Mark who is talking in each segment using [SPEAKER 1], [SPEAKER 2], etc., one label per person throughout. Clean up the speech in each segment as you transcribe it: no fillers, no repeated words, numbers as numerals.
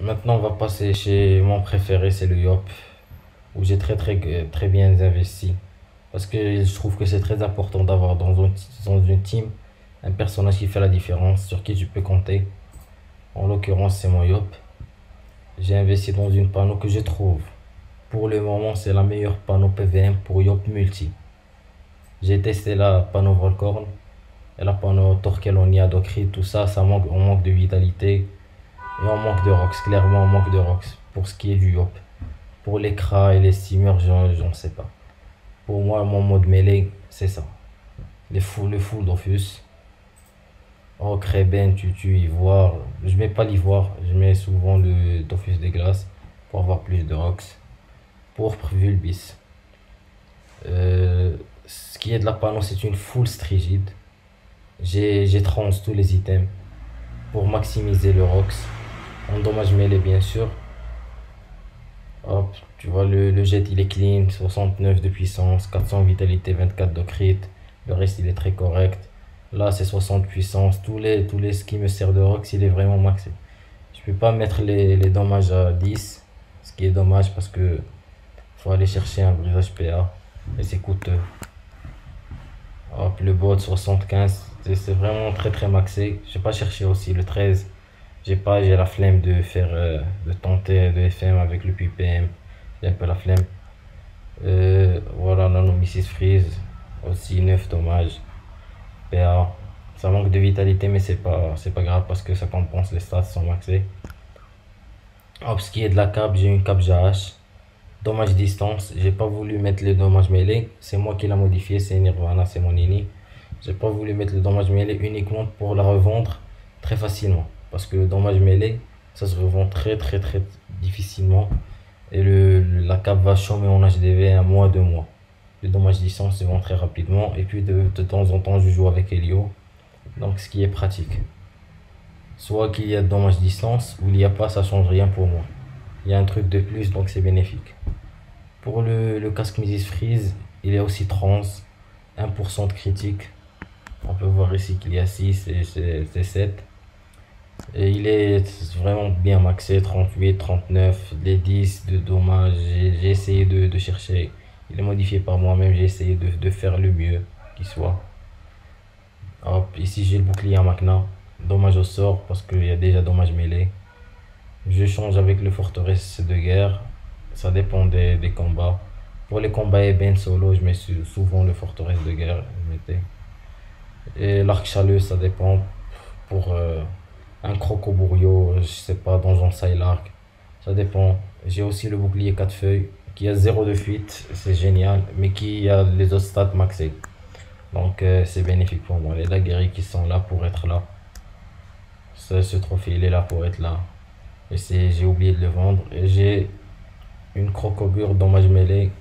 [SPEAKER 1] Maintenant, on va passer chez mon préféré, c'est le Yop, où j'ai très bien investi. Parce que je trouve que c'est très important d'avoir dans une team un personnage qui fait la différence, sur qui tu peux compter. En l'occurrence, c'est mon Yop. J'ai investi dans une panneau que je trouve, pour le moment, c'est la meilleure panneau PVM pour Yop Multi. J'ai testé la panneau Volcorn et la panneau Torquelonia, Docrit, tout ça, on manque de vitalité et on manque de Rox. Clairement, on manque de Rox pour ce qui est du Yop. Pour les cras et les steamers, j'en sais pas. Pour moi, mon mode mêlée, c'est ça. Le full Dofus. Rock, Reben, Tutu, Ivoire. Je mets pas l'ivoire, je mets souvent le Dofus des glaces pour avoir plus de Rox. Pourpre, Vulbis. Ce qui est de la panneau, c'est une full strigide. J'ai trans tous les items pour maximiser le Rox. En dommage mêlé, bien sûr. Hop, tu vois, le jet il est clean, 69 de puissance, 400 vitalité, 24 de crit. Le reste il est très correct. Là c'est 60 puissance. Tous les ce qui me sert de Rox, il est vraiment maxé. Je peux pas mettre les dommages à 10, ce qui est dommage parce que faut aller chercher un brisage PA et c'est coûteux. Hop, le bot 75, c'est vraiment très maxé. J'ai pas cherché aussi le 13. J'ai la flemme de faire, de tenter de FM avec le PPM. J'ai un peu la flemme. Voilà, Nanomisis Freeze. Aussi 9 dommages. PA. Ça manque de vitalité, mais c'est pas grave parce que ça compense, les stats sont maxés. Hop, ce qui est de la cape, j'ai une cape JH. Dommage distance, j'ai pas voulu mettre les dommages mêlés. C'est moi qui l'a modifié, c'est Nirvana, c'est mon ini. J'ai pas voulu mettre le dommage mêlé uniquement pour la revendre très facilement. Parce que le dommage mêlé, ça se revend très difficilement. Et la cape va chômer en HDV un mois, 2 mois. Le dommage distance se vend très rapidement. Et puis de temps en temps, je joue avec Helio. Donc ce qui est pratique. Soit qu'il y a de dommage distance, ou il n'y a pas, ça change rien pour moi. Il y a un truc de plus, donc c'est bénéfique. Pour le casque Misis Freeze, il est aussi trans, 1% de critique. On peut voir ici qu'il y a 6 et c'est 7. Et il est vraiment bien maxé, 38, 39, les 10 de dommages. J'ai essayé de chercher, il est modifié par moi-même, j'ai essayé de faire le mieux qui soit. Hop, ici j'ai le bouclier à Magna, dommage au sort parce qu'il y a déjà dommage mêlé. Je change avec le forteresse de guerre, ça dépend des combats. Pour les combats ébène solo, je mets souvent le forteresse de guerre. Et l'arc chaleux, ça dépend. Pour un crocoburio, je sais pas, donjon l'arc, ça dépend. J'ai aussi le bouclier 4 feuilles qui a 0 de fuite, c'est génial, mais qui a les autres stats maxés. Donc c'est bénéfique pour moi. Les daguerres qui sont là pour être là. Ce trophée, il est là pour être là. Et j'ai oublié de le vendre. Et j'ai une crocobure dommage mêlé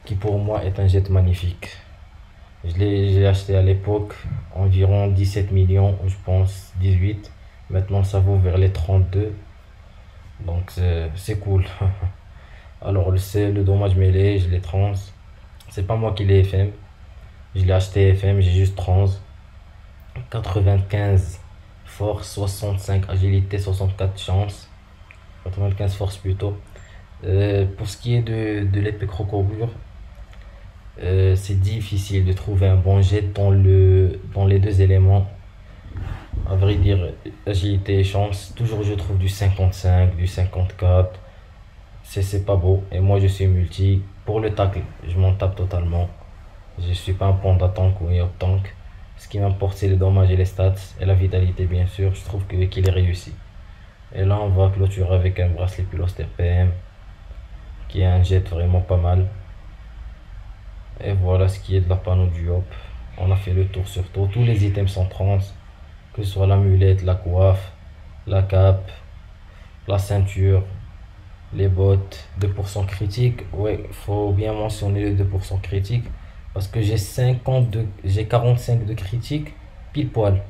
[SPEAKER 1] qui pour moi est un jet magnifique. J'ai acheté à l'époque environ 17 millions, je pense 18. Maintenant ça vaut vers les 32. Donc c'est cool. Alors c'est le dommage mêlé, je l'ai trans. C'est pas moi qui l'ai FM. Je l'ai acheté FM, j'ai juste trans. 95 force, 65 agilité, 64 chance. 95 force plutôt. Pour ce qui est de l'épée crocobure, c'est difficile de trouver un bon jet dans les deux éléments. À vrai dire, agilité et chance, toujours je trouve du 55, du 54. C'est pas beau. Et moi je suis multi. Pour le tacle, je m'en tape totalement. Je suis pas un panda tank ou un up tank. Ce qui m'importe, c'est les dommages et les stats. Et la vitalité, bien sûr. Je trouve qu'il est réussi. Et là, on va clôturer avec un bracelet Piloster PM, qui est un jet vraiment pas mal. Et voilà ce qui est de la panneau du hop. On a fait le tour sur tout. Tous les items sont trans. Que ce soit l'amulette, la coiffe, la cape, la ceinture, les bottes. 2% critique. Ouais, faut bien mentionner le 2% critique. Parce que j'ai 45 de critique pile poil.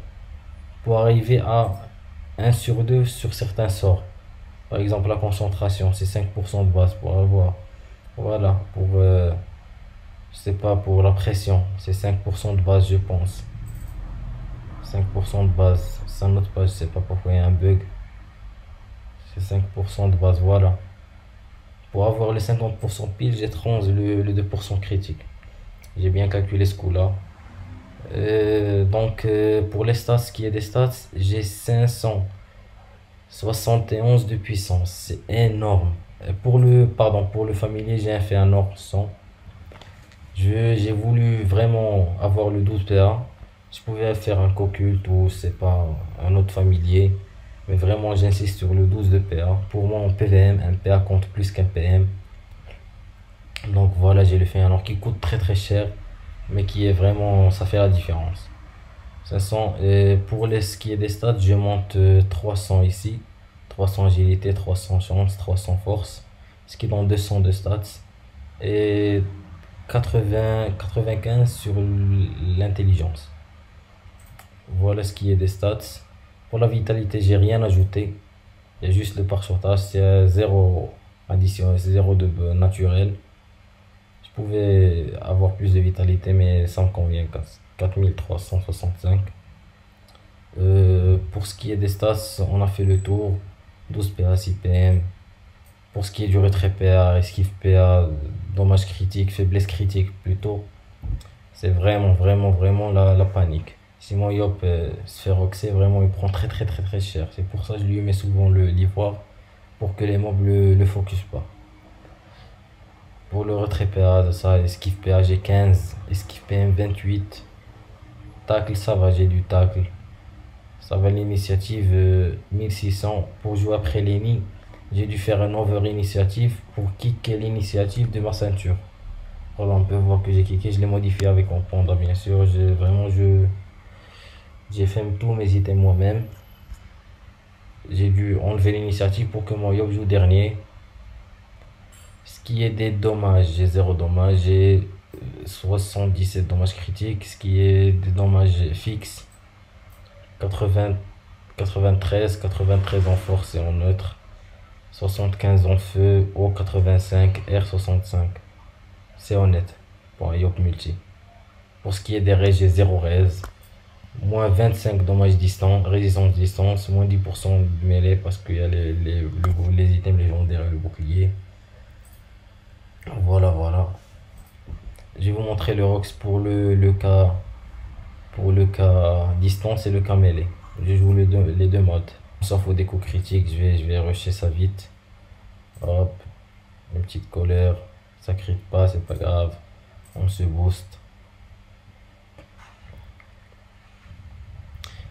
[SPEAKER 1] Pour arriver à 1 sur 2 sur certains sorts. Par exemple, la concentration, c'est 5% de base pour avoir. Voilà, je sais pas, pour la pression, c'est 5% de base, je pense. 5% de base, ça note pas, je sais pas pourquoi il y a un bug. C'est 5% de base, voilà. Pour avoir les 50% pile, j'ai 30 le 2% critique. J'ai bien calculé ce coup-là. Pour les stats, ce qui est des stats, j'ai 571 de puissance. C'est énorme. Pour le familier, j'ai fait un ordre 100. J'ai voulu vraiment avoir le 12 PA. Je pouvais faire un Cocult ou c'est pas un autre familier. Mais vraiment, j'insiste sur le 12 de PA. Pour moi, en PVM, un PA compte plus qu'un PM. Donc voilà, j'ai fait un ordre qui coûte très très cher. Mais qui est vraiment, ça fait la différence. 500. Et pour les ski et des stats, je monte 300 ici. 300 agilité, 300 chance, 300 force. Ce qui donne 200 de stats. Et 95 sur l'intelligence. Voilà ce qui est des stats. Pour la vitalité, j'ai rien ajouté. Il y a juste le parchotage, c'est zéro addition, c'est zéro de naturel. Je pouvais avoir plus de vitalité, mais ça me convient. 4365. Pour ce qui est des stats, on a fait le tour. 12 PA, 6 PM. Pour ce qui est du retrait PA, esquive PA, dommage critique, faiblesse critique plutôt, c'est vraiment, vraiment, vraiment la panique. Simon Yop se fait roxer, vraiment, il prend très, très, très, très cher. C'est pour ça que je lui mets souvent l'ivoire pour que les mobs le focus pas. Pour le retrait PA, ça, esquive PA, j'ai 15, esquive PM 28. Tacle, ça va, j'ai du tacle. Ça va l'initiative 1600. Pour jouer après Lenny, j'ai dû faire un over initiative pour kicker l'initiative de ma ceinture. Voilà, on peut voir que j'ai kické, je l'ai modifié avec mon panda bien sûr. J'ai fait tous mes items moi-même. J'ai dû enlever l'initiative pour que mon Yob joue dernier. Ce qui est des dommages, j'ai 0 dommages, j'ai 77 dommages critiques. Ce qui est des dommages fixes, 80, 93 en force et en neutre, 75 en feu, O85, R65. C'est honnête pour un Yop multi. Pour ce qui est des raids, j'ai 0 raise. Moins 25 dommages distants, résistance distance, moins 10% de mêlée parce qu'il y a les items légendaires et le bouclier. Voilà, voilà. Je vais vous montrer le Rox pour le cas distance et le cas mêlée. Je joue les deux modes. Sauf au déco critique, je vais rusher ça vite. Hop, une petite colère. Ça crie pas, c'est pas grave. On se booste.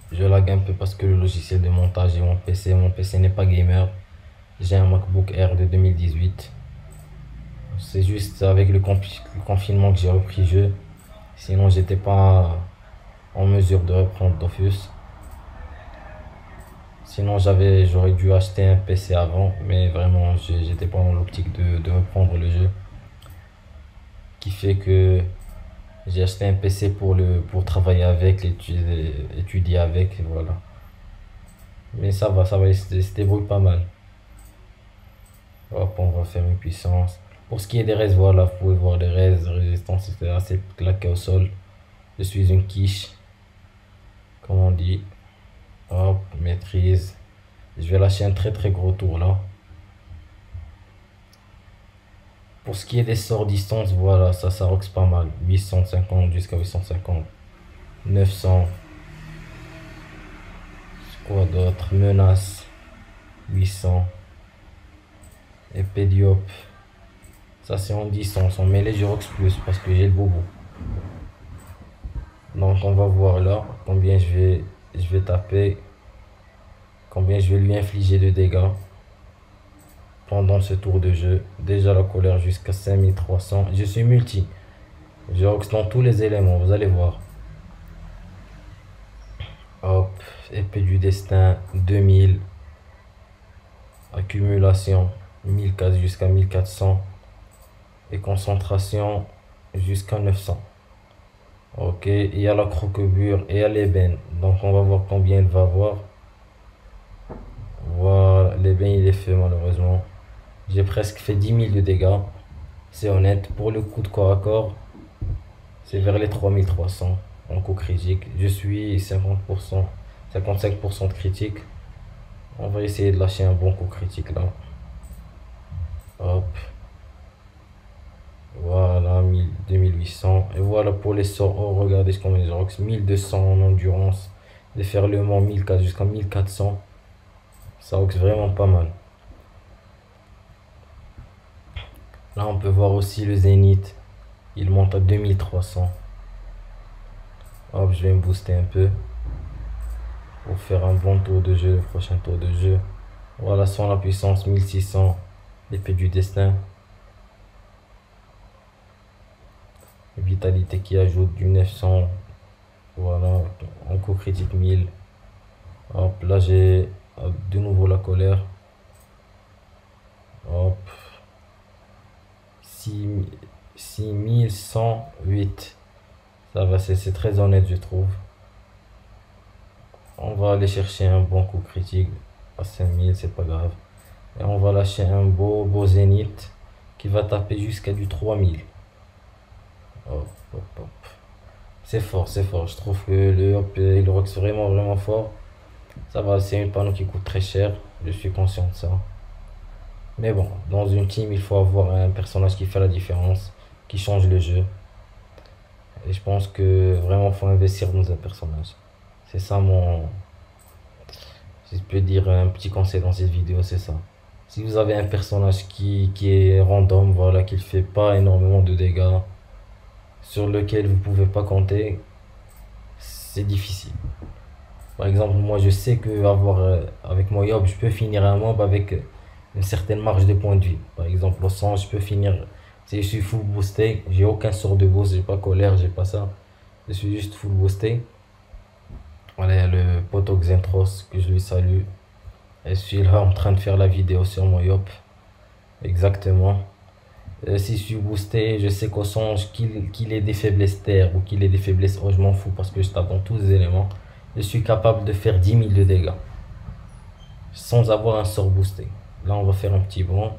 [SPEAKER 1] Je lag un peu parce que le logiciel de montage est mon PC n'est pas gamer. J'ai un MacBook Air de 2018. C'est juste avec le confinement que j'ai repris le jeu. Sinon, j'étais pas en mesure de reprendre Dofus. Sinon, j'aurais dû acheter un PC avant, mais vraiment, j'étais pas dans l'optique de reprendre le jeu. Qui fait que j'ai acheté un PC pour travailler avec, étudier avec, et voilà. Mais ça va, il se débrouille pas mal. Hop, on va faire une puissance. Pour ce qui est des raises, voilà, vous pouvez voir les raises, résistance, etc. C'est claqué au sol. Je suis une quiche, comme on dit. Hop, maîtrise. Je vais lâcher un très très gros tour là. Pour ce qui est des sorts distance, voilà, ça roxe pas mal. 850 jusqu'à 850. 900. Quoi d'autre? Menace. 800. Épée Diop. Ça c'est en distance. En mêlée, je roxe plus parce que j'ai le bobo. Donc on va voir là combien je vais taper. Combien je vais lui infliger de dégâts pendant ce tour de jeu. Déjà la colère jusqu'à 5300. Je suis multi. Je rox dans tous les éléments, vous allez voir. Hop, épée du destin 2000. Accumulation 1004 jusqu'à 1400. Et concentration jusqu'à 900. Ok, il y a la croquebure et il y a l'ébène. Donc on va voir combien il va avoir. Voilà, l'ébène il est fait malheureusement. J'ai presque fait 10 000 de dégâts. C'est honnête. Pour le coup de corps à corps, c'est vers les 3300 en coup critique. Je suis 50%, 55% de critique. On va essayer de lâcher un bon coup critique là. Hop. Voilà, 2800. Et voilà pour les sorts. Oh, regardez ce qu'on met. 1200 en endurance. Déferlement 1400 jusqu'à 1400. Ça rox vraiment pas mal. Là, on peut voir aussi le zénith. Il monte à 2300. Hop, je vais me booster un peu pour faire un bon tour de jeu, le prochain tour de jeu. Voilà, sans la puissance 1600, l'épée du destin. Vitalité qui ajoute du 900. Voilà, en coup critique 1000. Hop, là j'ai de nouveau la colère. Hop, 6108. Ça va, c'est très honnête, je trouve. On va aller chercher un bon coup critique à 5000, c'est pas grave. Et on va lâcher un beau zénith qui va taper jusqu'à du 3000. Hop, hop, hop. C'est fort, c'est fort. Je trouve que le hop, il rox vraiment fort. Ça va, c'est une panneau qui coûte très cher. Je suis conscient de ça. Mais bon, dans une team, il faut avoir un personnage qui fait la différence, qui change le jeu. Et je pense que vraiment, faut investir dans un personnage. C'est ça si je peux dire un petit conseil dans cette vidéo, c'est ça. Si vous avez un personnage qui est random, voilà, qui ne fait pas énormément de dégâts, sur lequel vous pouvez pas compter, c'est difficile. Par exemple, moi je sais que avec mon Yob, je peux finir un mob avec une certaine marge de points de vie. Par exemple, au 100, je peux finir, si je suis full boosté, j'ai aucun sort de boost, j'ai pas colère, j'ai pas ça. Je suis juste full boosté. Voilà, il y a le poteau Xentros que je lui salue. Et je suis là en train de faire la vidéo sur mon Yop. Exactement. Si je suis boosté, je sais qu'au songe qu'il ait des faiblesses terre ou qu'il ait des faiblesses eau, je m'en fous parce que je tape dans tous les éléments. Je suis capable de faire 10 000 de dégâts sans avoir un sort boosté. Là, on va faire un petit bond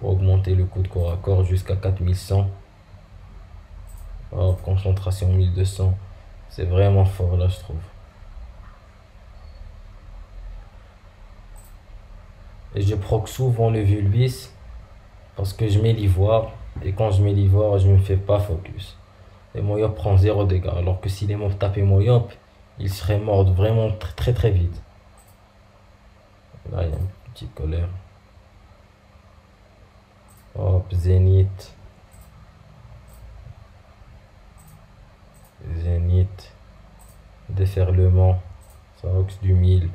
[SPEAKER 1] pour augmenter le coup de corps à corps jusqu'à 4100. Hop, concentration 1200. C'est vraiment fort là, je trouve. Et je proc souvent le Vulbis parce que je mets l'ivoire. Et quand je mets l'ivoire, je ne me fais pas focus. Et mon Yop prend 0 dégâts. Alors que si les mobs tapaient mon Yop, il serait mort vraiment très vite. Là, il y a une petite colère. Hop, zénith. Zénith. Déferlement. Ça rox du 1000.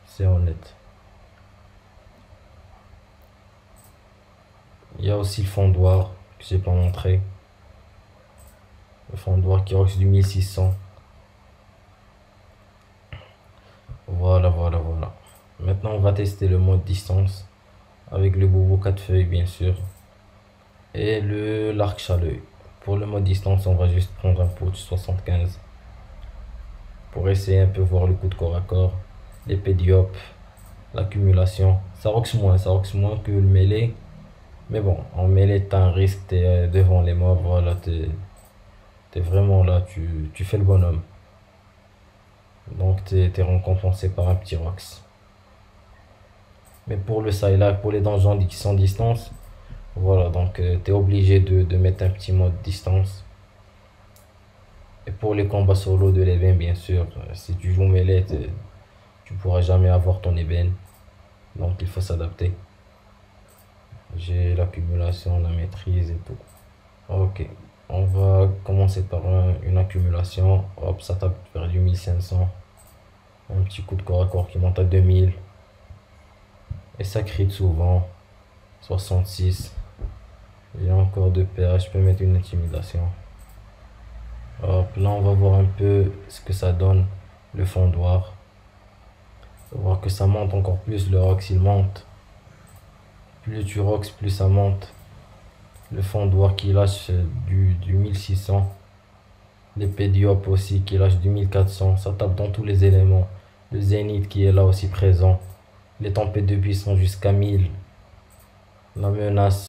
[SPEAKER 1] C'est honnête. Il y a aussi le fondoir que j'ai pas montré. Le fondoir qui rox du 1600. Voilà. Maintenant, on va tester le mode distance avec le bobo 4 feuilles, bien sûr, et l'arc chaleux. Pour le mode distance, on va juste prendre un pot 75 pour essayer un peu voir le coup de corps à corps, l'épée diop, l'accumulation. Ça rox moins que le mêlée. Mais bon, en mêlée, t'as un risque, t'es devant les mobs, voilà, t'es vraiment là, tu fais le bonhomme. Donc t'es récompensé par un petit rox. Mais pour le Psylocke, pour les donjons qui sont distance, voilà, donc t'es obligé de mettre un petit mode distance. Et pour les combats solo de l'ébène, bien sûr, si tu joues mêlée, tu pourras jamais avoir ton ébène. Donc il faut s'adapter. J'ai l'accumulation, la maîtrise et tout. Ok, on va commencer par une accumulation. Hop, ça tape vers du 1500. Un petit coup de corps à corps qui monte à 2000. Et ça crit souvent. 66. J'ai encore 2 PH, je peux mettre une intimidation. Hop, là on va voir un peu ce que ça donne, le fondoir. On va voir que ça monte encore plus, le rox il monte. Plus tu rox, plus ça monte. Le fondoir qui lâche du 1600. L'épée diop aussi qui lâche du 1400. Ça tape dans tous les éléments. Le zénith qui est là aussi présent. Les tempêtes de puissance jusqu'à 1000. La menace.